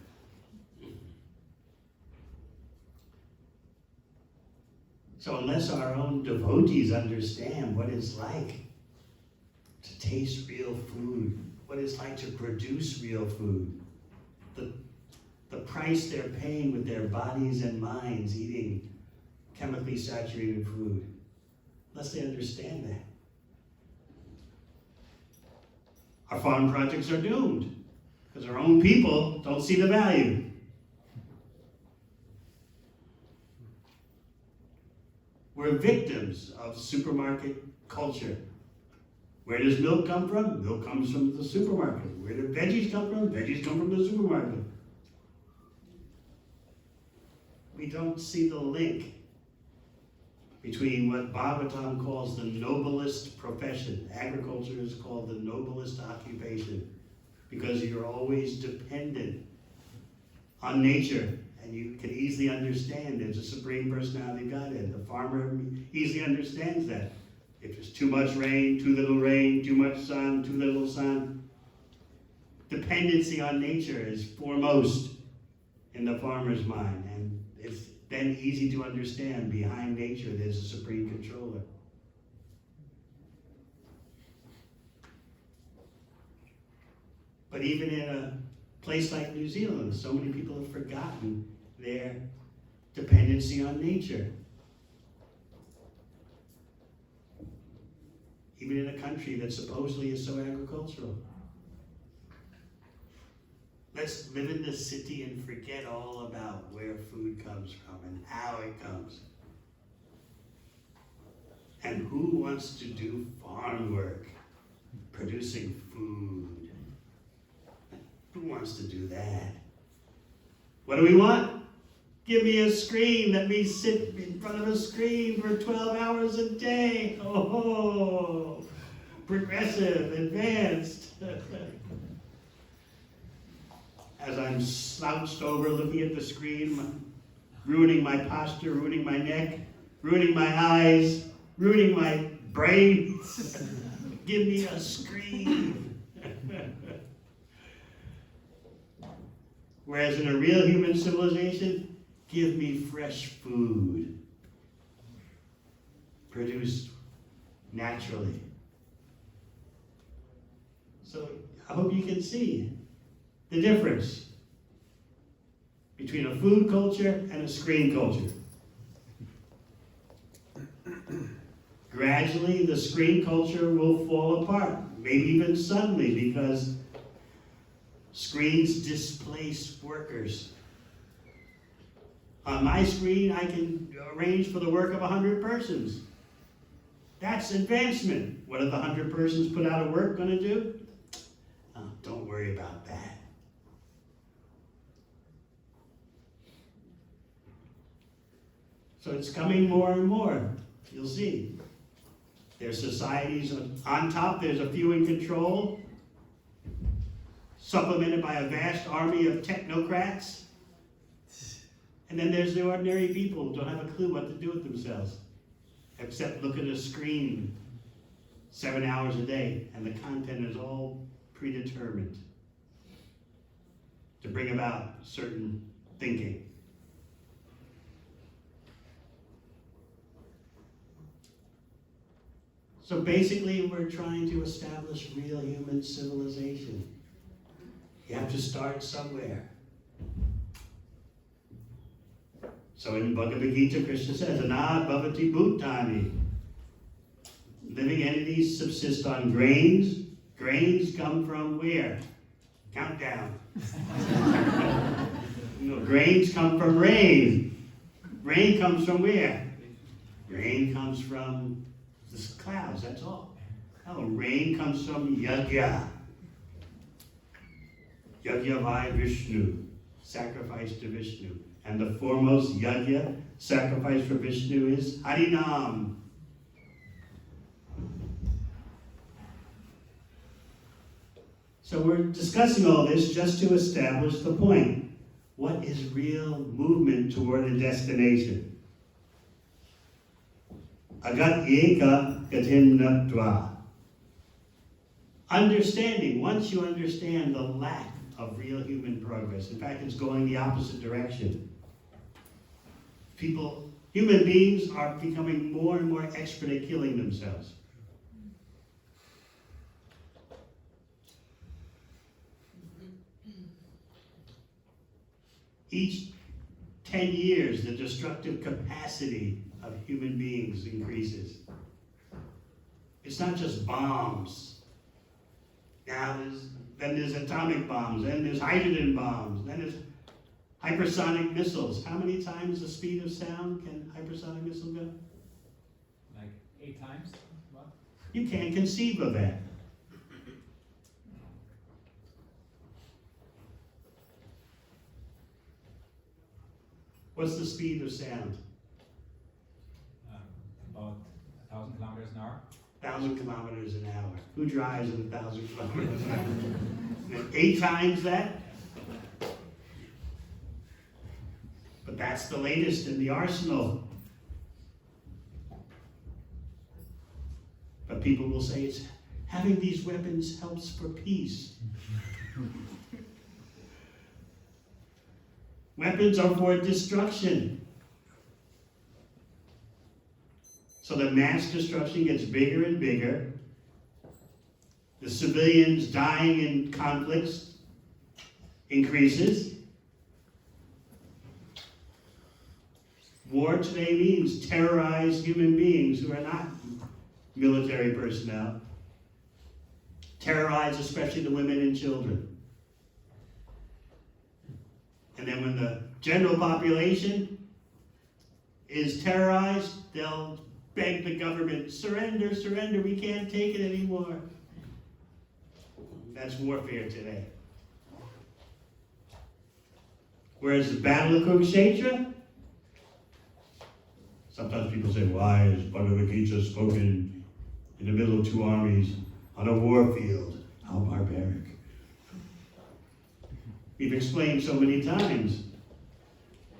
So unless our own devotees understand what it's like to taste real food, what it's like to produce real food, the price they're paying with their bodies and minds eating chemically saturated food, unless they understand that, our farm projects are doomed because our own people don't see the value. We're victims of supermarket culture. Where does milk come from? Milk comes from the supermarket. Where do veggies come from? Veggies come from the supermarket. We don't see the link between what Bhagavatam calls the noblest profession. Agriculture is called the noblest occupation because you're always dependent on nature, and you can easily understand there's a Supreme Personality of Godhead. The farmer easily understands that. If there's too much rain, too little rain, too much sun, too little sun, dependency on nature is foremost in the farmer's mind, and it's then easy to understand behind nature there's a supreme controller. But even in a place like New Zealand, so many people have forgotten their dependency on nature. Even in a country that supposedly is so agricultural. Let's live in the city and forget all about where food comes from and how it comes. And who wants to do farm work, producing food? Who wants to do that? What do we want? Give me a screen. Let me sit in front of a screen for 12 hours a day. Oh, progressive, advanced. As I'm slouched over looking at the screen, ruining my posture, ruining my neck, ruining my eyes, ruining my brain. Give me a screen. Whereas in a real human civilization, give me fresh food, produced naturally. So I hope you can see the difference between a food culture and a screen culture. Gradually, the screen culture will fall apart, maybe even suddenly, because screens displace workers. On my screen, I can arrange for the work of 100 persons. That's advancement. What are the 100 persons put out of work going to do? Oh, don't worry about that. So it's coming more and more. You'll see. There's societies on top, there's a few in control, supplemented by a vast army of technocrats. And then there's the ordinary people who don't have a clue what to do with themselves, except look at a screen 7 hours a day, and the content is all predetermined to bring about certain thinking. So basically, we're trying to establish real human civilization. You have to start somewhere. So in Bhagavad Gita, Krishna says, Anad bhavati bhutani. Living entities subsist on grains. Grains come from where? Countdown. Grains come from rain. Rain comes from where? Rain comes from the clouds, that's all. Oh, rain comes from yajna. Yajna by Vishnu, sacrifice to Vishnu. And the foremost yajna, sacrifice for Vishnu, is Harinam. So we're discussing all this just to establish the point. What is real movement toward a destination? Agat yeka gatim natva. Understanding, once you understand the lack of real human progress, in fact, it's going the opposite direction. Human beings are becoming more and more expert at killing themselves. Each 10 years, the destructive capacity of human beings increases. It's not just bombs. Now then there's atomic bombs, then there's hydrogen bombs, then there's hypersonic missiles. How many times the speed of sound can hypersonic missile go? Like 8 times? What? You can't conceive of that. What's the speed of sound? about 1,000 kilometers an hour. 1,000 kilometers an hour. Who drives at 1,000 kilometers an hour? 8 times that? But that's the latest in the arsenal. But people will say it's having these weapons helps for peace. Weapons are for destruction. So the mass destruction gets bigger and bigger. The civilians dying in conflicts increases. War today means terrorize human beings who are not military personnel. Terrorize especially the women and children. And then when the general population is terrorized, they'll beg the government, surrender, surrender, we can't take it anymore. That's warfare today. Whereas the Battle of Kurukshetra, sometimes people say, why is Bhagavad Gita spoken in the middle of 2 armies on a war field? How barbaric. We've explained so many times.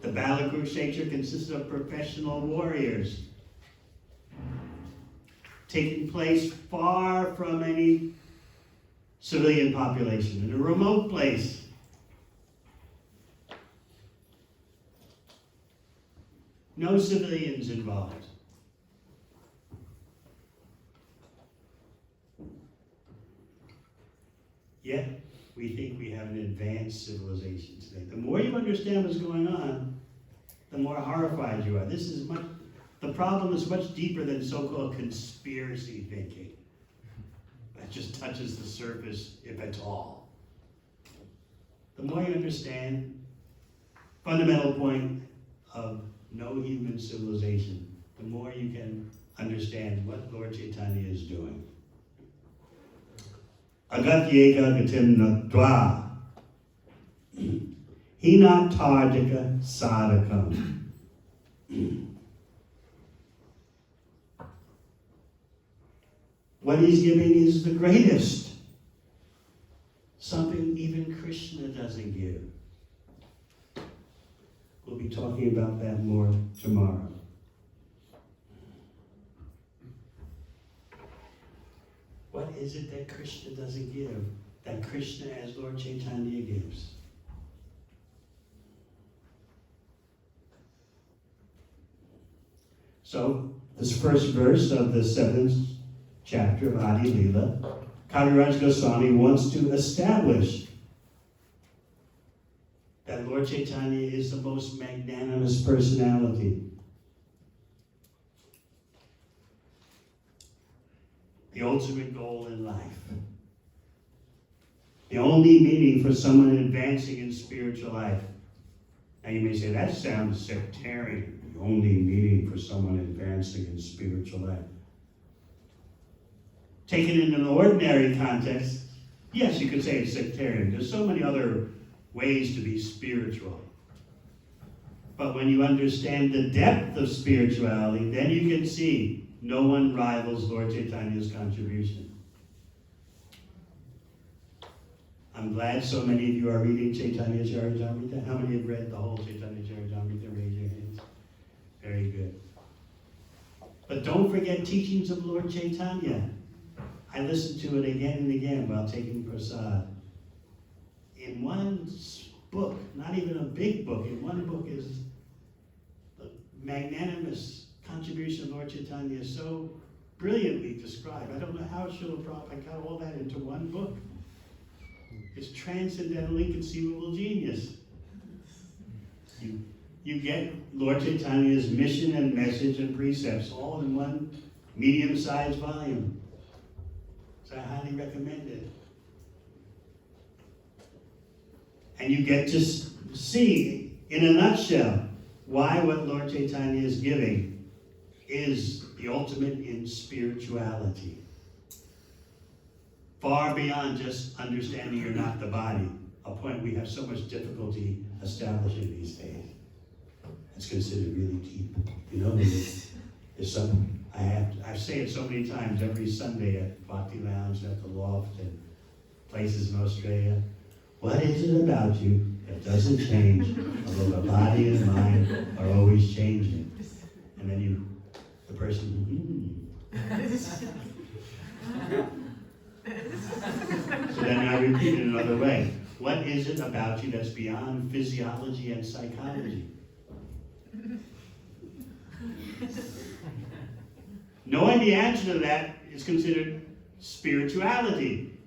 The Battle of Kurukshetra consists of professional warriors taking place far from any civilian population, in a remote place. No civilians involved. Yet, we think we have an advanced civilization today. The more you understand what's going on, the more horrified you are. The problem is much deeper than so-called conspiracy thinking. That just touches the surface, if at all. The more you understand, fundamental point of no human civilization, the more you can understand what Lord Chaitanya is doing. Agatyeka gatim natva hinatardika sadakam. What he's giving is the greatest. Something even Krishna doesn't give. We'll be talking about that more tomorrow. What is it that Krishna doesn't give, that Krishna as Lord Chaitanya gives? So, this first verse of the 7th chapter of Adi Leela, Kaviraj Goswami wants to establish that Lord Chaitanya is the most magnanimous personality. The ultimate goal in life. The only meaning for someone advancing in spiritual life. Now you may say, that sounds sectarian. The only meaning for someone advancing in spiritual life. Taken in an ordinary context, yes, you could say it's sectarian. There's so many other ways to be spiritual. But when you understand the depth of spirituality, then you can see no one rivals Lord Chaitanya's contribution. I'm glad so many of you are reading Chaitanya Charitamrita. How many have read the whole Chaitanya Charitamrita? Raise your hands. Very good. But don't forget teachings of Lord Chaitanya. I listened to it again and again while taking prasad. In one book, not even a big book, in one book is the magnanimous contribution of Lord Chaitanya so brilliantly described. I don't know how Srila Prabhupada got all that into one book. It's transcendental, inconceivable genius. You get Lord Chaitanya's mission and message and precepts all in one medium-sized volume. So I highly recommend it. And you get to see, in a nutshell, why what Lord Chaitanya is giving is the ultimate in spirituality. Far beyond just understanding you're not the body, a point we have so much difficulty establishing these days. It's considered really deep. You know, there's I say it so many times every Sunday at Bhakti Lounge, at the Loft, and places in Australia. What is it about you that doesn't change, although the body and mind are always changing? And then the person, So then I repeat it another way. What is it about you that's beyond physiology and psychology? Knowing the answer to that is considered spirituality.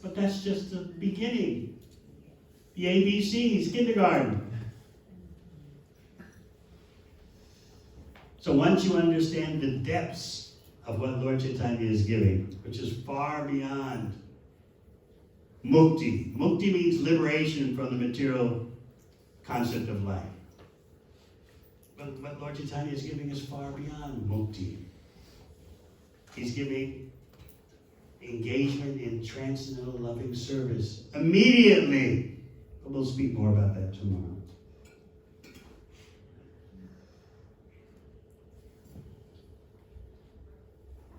But that's just the beginning. The ABCs, kindergarten. So once you understand the depths of what Lord Chaitanya is giving, which is far beyond mukti. Mukti means liberation from the material concept of life. But what Lord Chaitanya is giving is far beyond mukti. He's giving engagement in transcendental loving service immediately. But we'll speak more about that tomorrow.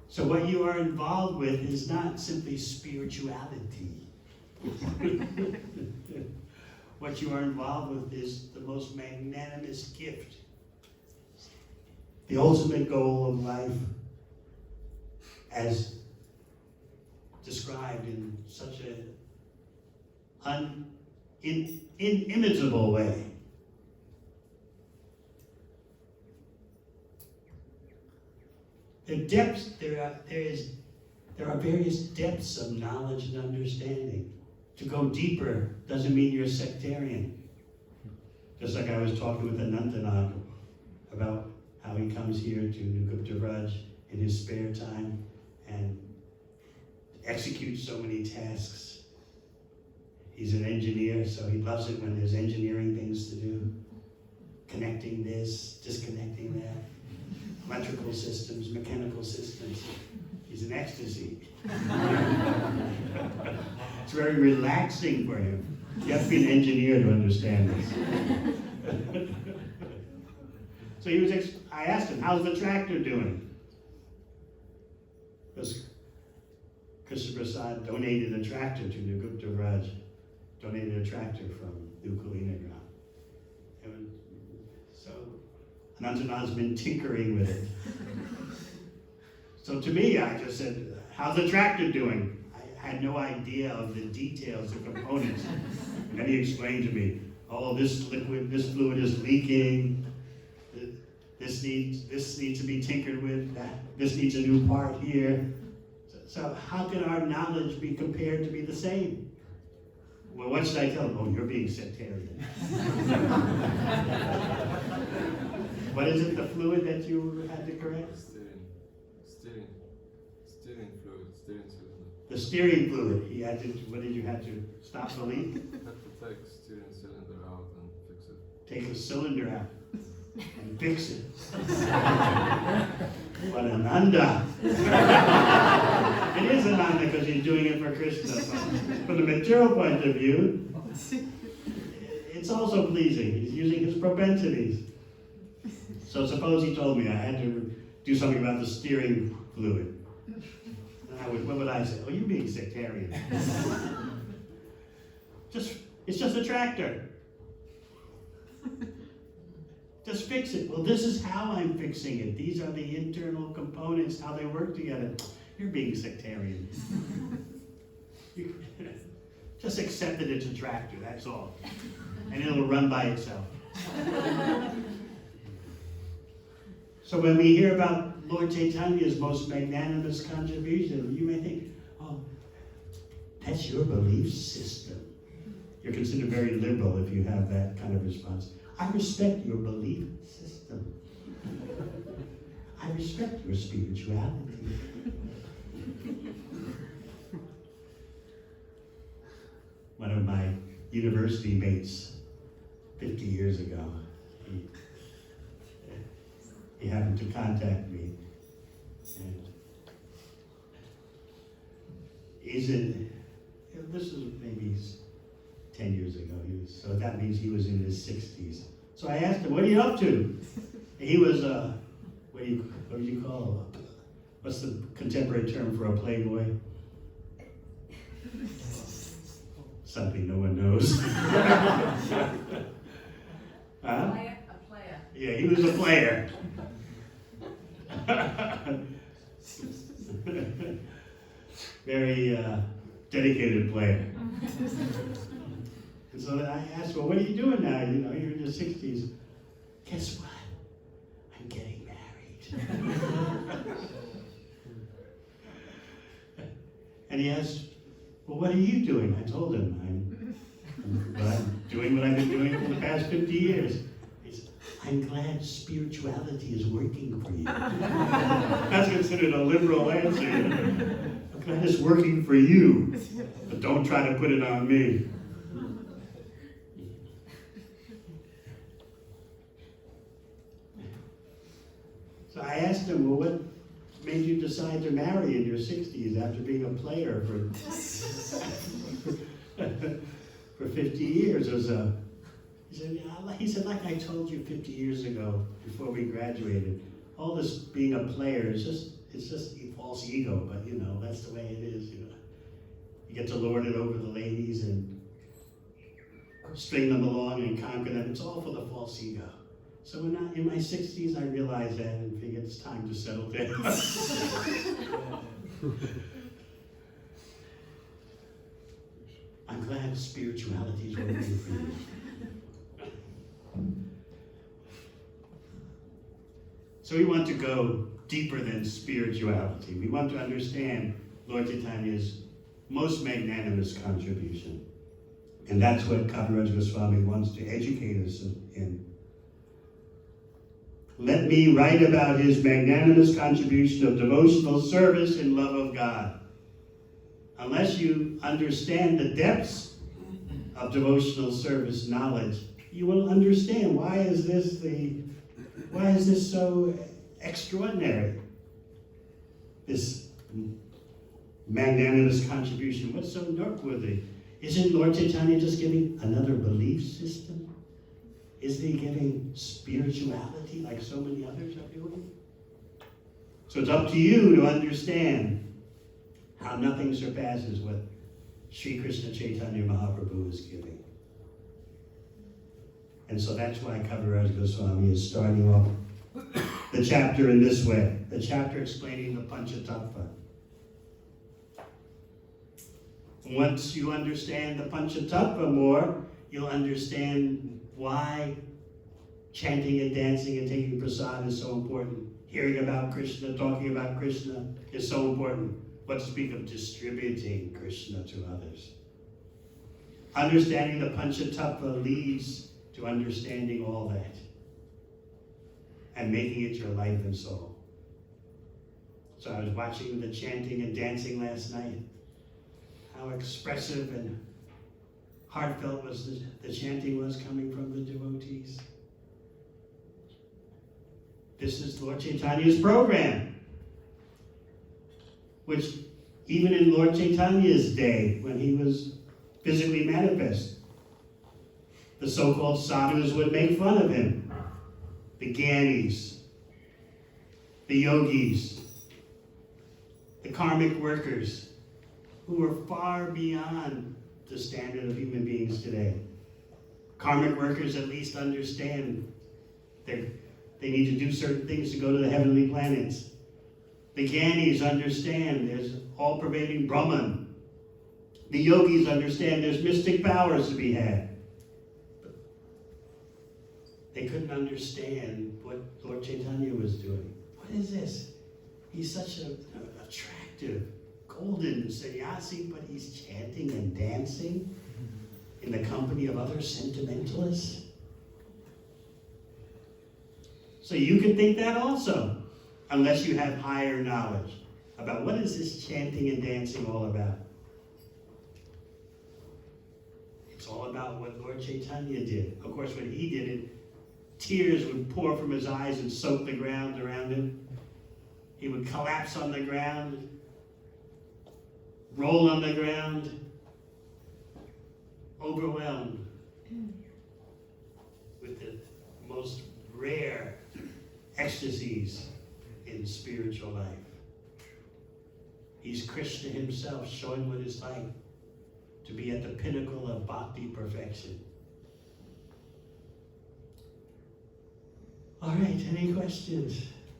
So what you are involved with is not simply spirituality. What you are involved with is the most magnanimous gift. The ultimate goal of life, as described in such an inimitable way. The depths, there are various depths of knowledge and understanding. To go deeper doesn't mean you're sectarian. Just like I was talking with Anantanag about how he comes here to New Gupta Raj in his spare time and executes so many tasks. He's an engineer, so he loves it when there's engineering things to do. Connecting this, disconnecting that. Electrical systems, mechanical systems. He's in ecstasy. It's very relaxing for him. You have to be an engineer to understand this. So I asked him, how's the tractor doing? Because Krishna Prasad donated a tractor to New Gupta Raj, donated a tractor from New Kalinagram. So Anantanand's been tinkering with it. So to me, I just said, how's the tractor doing? I had no idea of the details, the components. And then he explained to me, oh, this fluid is leaking. This needs to be tinkered with. This needs a new part here. So how can our knowledge be compared to be the same? Well, what should I tell them? Oh, you're being sectarian. What is it, the fluid that you had to correct? Steering fluid, steering cylinder. The steering fluid. What did you have to stop the leak? Had to take steering cylinder out and fix it. Take the cylinder out and fix it. What an Ananda. It is an Ananda because you're doing it for Krishna. From the material point of view, it's also pleasing. He's using his propensities. So suppose he told me I had to do something about the steering fluid. And what would I say? Oh, you're being sectarian. It's just a tractor. Just fix it. Well, this is how I'm fixing it. These are the internal components, how they work together. You're being sectarian. Just accept that it's a tractor, that's all. And it'll run by itself. So when we hear about Lord Chaitanya's most magnanimous contribution, you may think, oh, that's your belief system. You're considered very liberal if you have that kind of response. I respect your belief system. I respect your spirituality. One of my university mates 50 years ago, he happened to contact me. And this was maybe 10 years ago. So that means he was in his 60s. So I asked him, what are you up to? And he was, what do you call What's the contemporary term for a playboy? Something no one knows. Huh? A player. Yeah, he was a player. Very dedicated player. And so I asked, well, what are you doing now? You know, you're in your 60s. Guess what? I'm getting married. And he asked, well, what are you doing? I told him, I'm doing what I've been doing for the past 50 years. He said, I'm glad spirituality is working for you. That's considered a liberal answer. I'm glad it's working for you, but don't try to put it on me. So I asked him, well, what made you decide to marry in your 60s after being a player for 50 years or so? He said, like I told you 50 years ago before we graduated, all this being a player is it's just a false ego, but you know, that's the way it is, you know. You get to lord it over the ladies and string them along and conquer them. It's all for the false ego. So in my 60s, I realized that and figured it's time to settle down. I'm glad spirituality is working for you. So we want to go deeper than spirituality. We want to understand Lord Chaitanya's most magnanimous contribution. And that's what Kaviraj Goswami wants to educate us in. Let me write about his magnanimous contribution of devotional service in love of God. Unless you understand the depths of devotional service knowledge, you will understand why is this so extraordinary? This magnanimous contribution, what's so noteworthy? Isn't Lord Chaitanya just giving another belief system? Isn't he giving spirituality like so many others are doing? So it's up to you to understand how nothing surpasses what Sri Krishna Chaitanya Mahaprabhu is giving. And so that's why Kaviraj Goswami is starting off the chapter in this way, the chapter explaining the Panchatattva. Once you understand the Panchatattva more, you'll understand why chanting and dancing and taking prasad is so important. Hearing about Krishna, talking about Krishna is so important. What to speak of distributing Krishna to others. Understanding the Panchatattva leads to understanding all that and making it your life and soul. So I was watching the chanting and dancing last night. How expressive and heartfelt was the chanting was coming from the devotees. This is Lord Chaitanya's program, which even in Lord Chaitanya's day, when he was physically manifest, the so-called sadhus would make fun of him. The Gyanis, the yogis, the karmic workers, who are far beyond the standard of human beings today. Karmic workers at least understand they need to do certain things to go to the heavenly planets. The Gyanis understand there's all-pervading Brahman. The yogis understand there's mystic powers to be had. But they couldn't understand what Lord Chaitanya was doing. What is this? He's such an attractive, golden sannyasi, but he's chanting and dancing in the company of other sentimentalists. So you can think that also, unless you have higher knowledge about what is this chanting and dancing all about. It's all about what Lord Chaitanya did. Of course, when he did it, tears would pour from his eyes and soak the ground around him. He would collapse on the ground, roll on the ground, overwhelmed with the most rare ecstasies in spiritual life. He's Krishna himself showing what it's like to be at the pinnacle of bhakti perfection. All right, any questions?